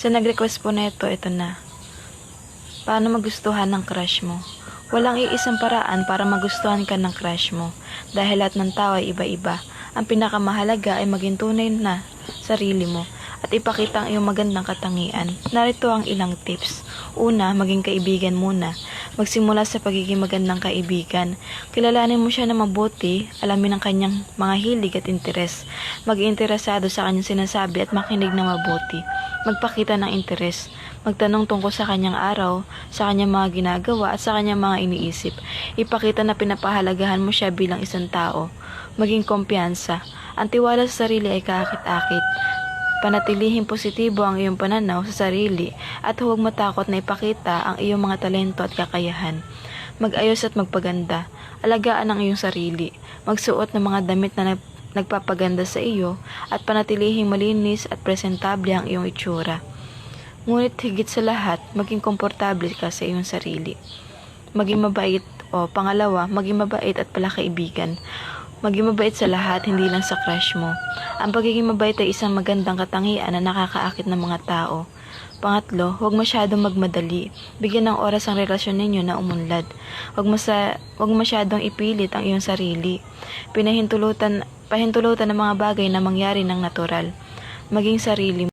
Sa nag-request po na ito na. Paano magustuhan ng crush mo? Walang iisang paraan para magustuhan ka ng crush mo. Dahil lahat ng tao ay iba-iba. Ang pinakamahalaga ay maging tunay na sarili mo at ipakita ang iyong magandang katangian. Narito ang ilang tips. Una, maging kaibigan muna. Magsimula sa pagiging magandang kaibigan. Kilalanin mo siya na mabuti, alamin ang kanyang mga hilig at interes. Maging interesado sa kanyang sinasabi at makinig na mabuti. Magpakita ng interes. Magtanong tungkol sa kanyang araw, sa kanyang mga ginagawa at sa kanyang mga iniisip. Ipakita na pinapahalagahan mo siya bilang isang tao. Maging kumpiyansa. Ang tiwala sa sarili ay kaakit-akit. Panatilihing positibo ang iyong pananaw sa sarili at huwag matakot na ipakita ang iyong mga talento at kakayahan. Mag-ayos at magpaganda. Alagaan ang iyong sarili. Magsuot ng mga damit na nagpapaganda sa iyo at panatilihing malinis at presentable ang iyong itsura. Ngunit higit sa lahat, maging komportable ka sa iyong sarili. Maging mabait pangalawa, maging mabait at palakaibigan. Maging mabait sa lahat, hindi lang sa crush mo. Ang pagiging mabait ay isang magandang katangian na nakakaakit ng mga tao. Pangatlo, huwag masyadong magmadali. Bigyan ng oras ang relasyon ninyo na umunlad. Huwag masyadong ipilit ang iyong sarili. Pahintulutan ng mga bagay na mangyari ng natural. Maging sarili mo.